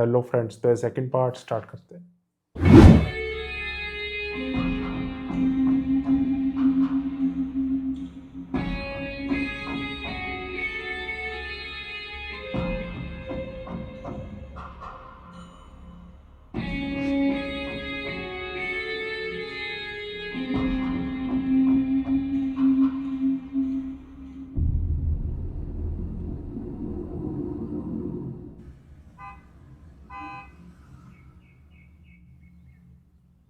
Hello friends, तो second part start करते हैं।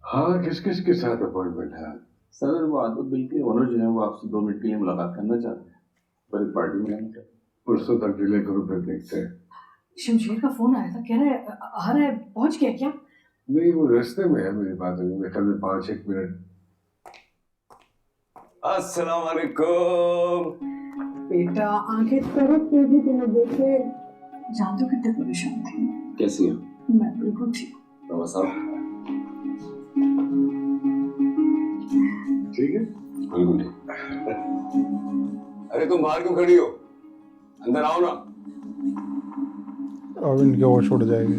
हाँ, किस किस के साथ अपॉइंटमेंट है? सर वो आदत बिल के ओनर जो है वो आपसे 2 मिनट के लिए मुलाकात करना चाहते हैं, पर एक पार्टी में रहना चाहते हैं। परसों तक डिले करो, फिर देखते हैं। शमशेर का फोन आया था, कह रहा है आ रहा है, पहुंच गया क्या? नहीं, वो रास्ते में है, मेरी बात हुई मैं कल 5-1 मिनट। अस्सलाम वालेकुम। बेटा आंखें तरफ के भी तुम्हें देखे जानते हो कितने परेशान थे। कैसी हैं? मैं बिल्कुल ठीक हूँ। बाबा साहब ठीक है, बिल्कुल ठीक। अरे तुम बाहर क्यों खड़ी हो? अंदर आओ ना। अब इनके होश उड़ जाएंगे।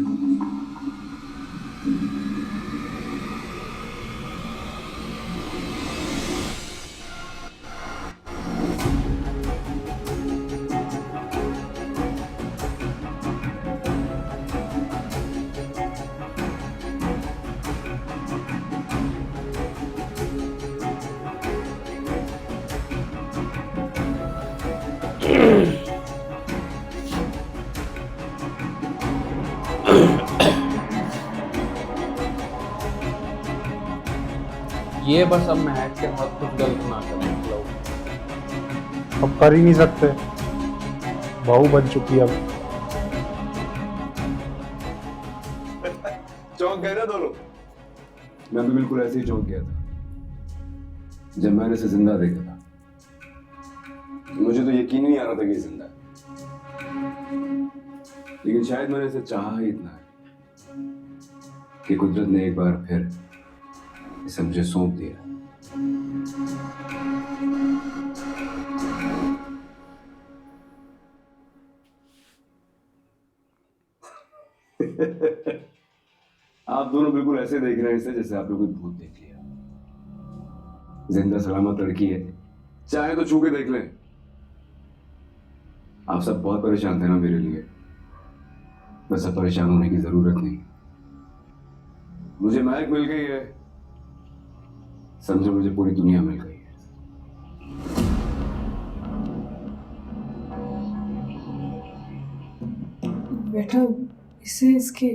ये बस अब महक के साथ कुछ गलत ना करें लोग। अब कर ही नहीं सकते, बहू बन चुकी है अब। चौंक गए ना दोनों? मैं भी बिल्कुल ऐसे ही चौंक गया था जब मैंने इसे जिंदा देखा था। मुझे तो यकीन ही नहीं आ रहा था कि ये जिंदा है, लेकिन शायद मैंने इसे चाहा ही इतना है कि कुदरत ने एक बार फिर इसे मुझे सौंप दिया। आप दोनों बिल्कुल ऐसे देख रहे हैं इसे जैसे आपने कोई भूत देख लिया। जिंदा सलामत लड़की है, चाहे तो छू के देख लें। आप सब बहुत परेशान थे ना मेरे लिए, बस अब परेशान होने की जरूरत नहीं। मुझे महक मिल गई है, समझो मुझे पूरी दुनिया मिल गई है। बेटा इसे इसके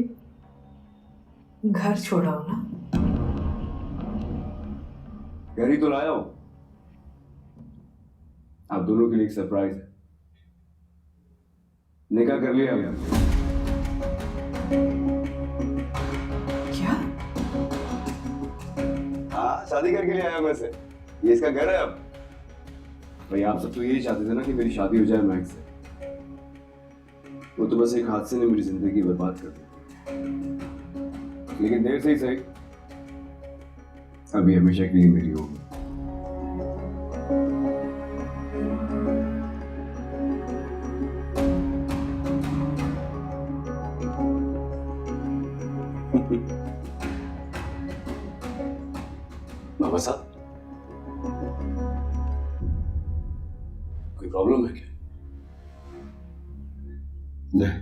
घर छोड़ाओ ना। घर ही तो लाया हूं। आप दोनों के लिए एक सरप्राइज है। निकाह कर लिया हमने। क्या? हाँ, शादी करके ले आया मैं से। ये इसका घर है अब। भाई आप सब तो यही चाहते थे ना कि मेरी शादी हो जाए महक से। वो तो बस एक हादसे ने मेरी जिंदगी बर्बाद कर दी, लेकिन देर से ही सही, अभी हमेशा के लिए मेरी होगी। बाबा साहब, कोई प्रॉब्लम है क्या? नहीं।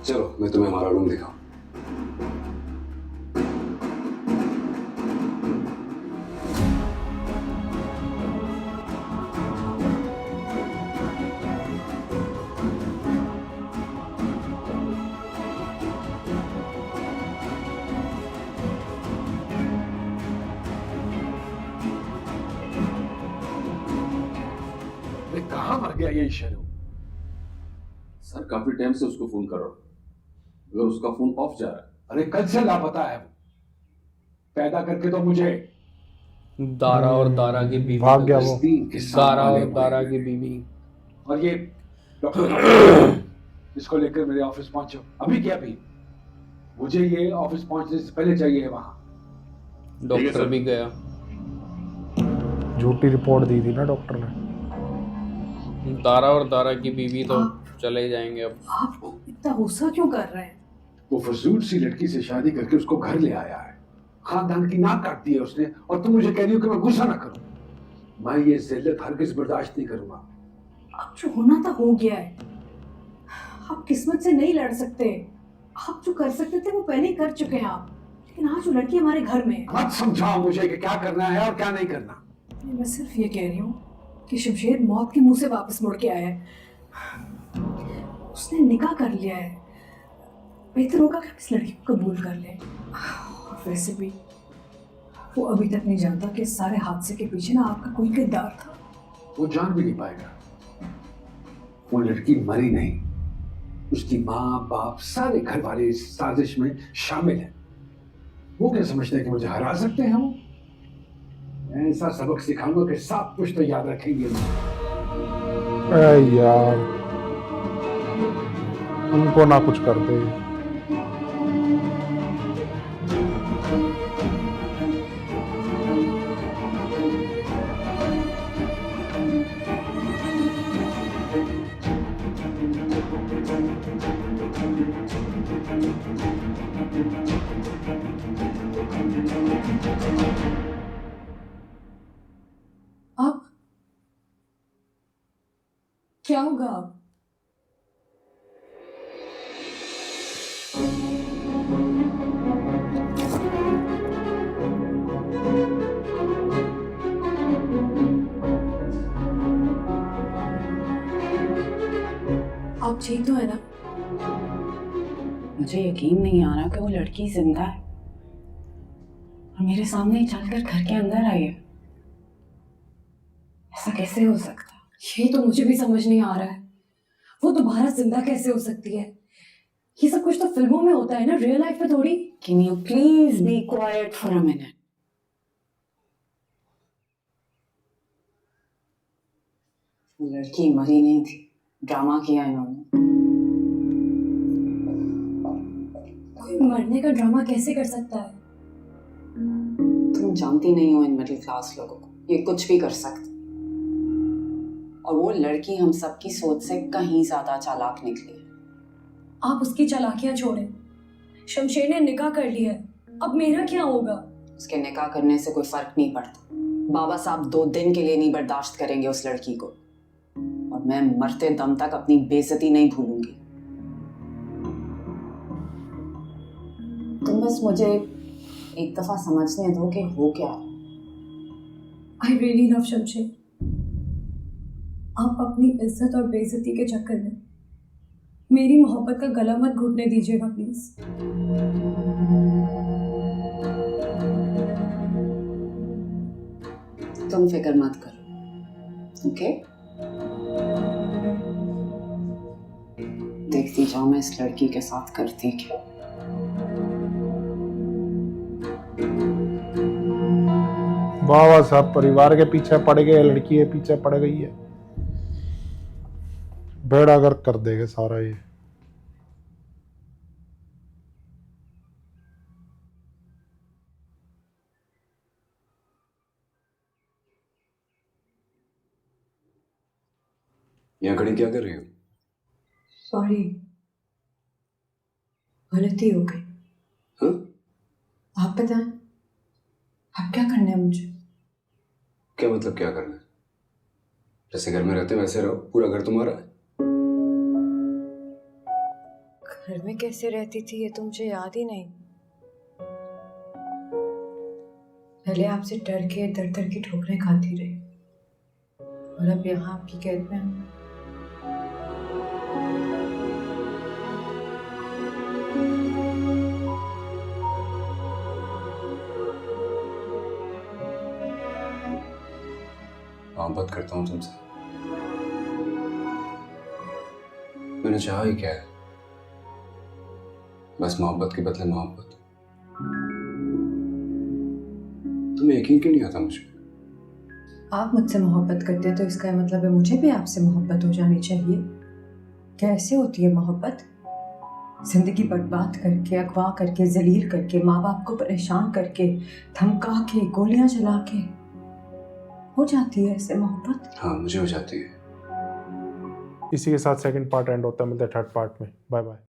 चलो मैं तुम्हें हमारा रूम दिखाऊं। कहाँ मर गया ये शेरू? सर काफी टाइम से उसको फोन कर रहा हूं, मगर उसका फोन ऑफ जा रहा है। अरे कल से लापता है वो। पैदा करके तो मुझे दारा और दारा की बीवी, भाग गया वो। दारा और दारा की बीवी। और ये डॉक्टर इसको लेकर मेरे ऑफिस पहुंचो अभी के अभी। मुझे ये ऑफिस पहुंचने से पहले चाहिए वहां। डॉक्टर भी गया। झूठी रिपोर्ट दी थी ना डॉक्टर ने। दारा और दारा की बीवी तो चले ही जाएंगे अब। आप इतना गुस्सा क्यों कर रहे हैं? वो फजूल सी लड़की से शादी करके उसको घर ले आया है, खानदान की नाक काट दी है उसने, और तुम मुझे कह रही हो कि मैं गुस्सा ना करूं। मैं ये जिल्लत हरगिज बर्दाश्त नहीं करूंगा। अब जो होना था हो गया है। आप किस्मत से नहीं लड़ सकते। आप जो कर सकते थे वो पहले ही कर चुके हैं आप। लेकिन आज वो लड़की हमारे घर में है। मत समझाओ मुझे कि क्या करना है और क्या नहीं करना। मैं सिर्फ ये कह रही हूँ कि शमशेर मौत के मुंह से वापस मुड़ के आया है। उसने निकाह कर लिया है। बेहतर होगा कि हम इस लड़की को कबूल कर लें। और वैसे भी वो अभी तक नहीं जानता कि इस सारे हादसे के पीछे ना आपका कोई किरदार था। वो जान भी नहीं पाएगा। वो लड़की मरी नहीं, उसकी माँ बाप सारे घर वाले इस साजिश में शामिल हैं। वो क्या समझते हैं कि मुझे हरा सकते हैं? वो ऐसा सबक सिखाऊंगा कि सब कुछ तो याद रखेंगे। अरे यार, उनको ना कुछ करते। अब क्या होगा? अब आप ठीक तो है ना? मुझे यकीन नहीं आ रहा कि वो लड़की जिंदा है और मेरे सामने ही चलकर घर के अंदर आई है। ऐसा कैसे हो सकता? ये तो मुझे भी समझ नहीं आ रहा है। वो दोबारा जिंदा कैसे हो सकती है? ये सब कुछ तो फिल्मों में होता है ना, रियल लाइफ में थोड़ी। Can you please be quiet for a minute? लड़की मरी नहीं थी, ड्रामा किया इन्होंने। कोई मरने का ड्रामा कैसे कर सकता है? तुम जानती नहीं हो इन मिडिल क्लास लोगों को, ये कुछ भी कर सकते। और वो लड़की हम सबकी सोच से कहीं ज्यादा चालाक निकली है। आप उसकी चालाकियां छोड़ें। शमशेर ने निकाह कर लिया है, अब मेरा क्या होगा? उसके निकाह करने से कोई फर्क नहीं पड़ता। बाबा साहब 2 दिन के लिए नहीं बर्दाश्त करेंगे उस लड़की को, और मैं मरते दम तक अपनी बेइज्जती नहीं भूलूंगी। तुम बस मुझे एक दफा समझने दो कि हो क्या। I really love Shamsher. आप अपनी इज्जत और बेइज्जती के चक्कर में मेरी मोहब्बत का गला मत घुटने दीजिएगा प्लीज। तुम फिक्र मत करो, ओके? देखती जाओ मैं इस लड़की के साथ करती क्या। बाबा साहब परिवार के पीछे पड़ गए, लड़की के पीछे पड़ गई है। बेड़ा गर्क कर देगा सारा ये। यहाँ खड़ी क्या कर रही हो? सॉरी, गलती हो गई। हाँ? आप बताएं, अब क्या करना है मुझे? क्या मतलब क्या करना है? जैसे घर में रहते वैसे रहो, पूरा घर तुम्हारा है। घर में कैसे रहती थी ये तो मुझे याद ही नहीं। पहले आपसे डर के दर दर की ठोकरें खाती रही, और अब यहाँ आपकी कैद में हूँ। मोहब्बत करता हूँ तुमसे। मैंने चाहा ही क्या है? बस मोहब्बत के बदले मोहब्बत। तुम्हें यकीन क्यों नहीं आता मुझे? आप मुझसे मोहब्बत करते हैं तो इसका मतलब है मुझे भी आपसे मोहब्बत हो जानी चाहिए। कैसे होती है मोहब्बत? जिंदगी बर्बाद करके, अगवा करके, जलील करके, माँ बाप को परेशान करके, धमका के, गोलियां चला के हो जाती है ऐसे मोहब्बत? हाँ, मुझे हो जाती है। इसी के साथ सेकंड पार्ट एंड होता है, मिलता है थर्ड पार्ट में। Bye bye.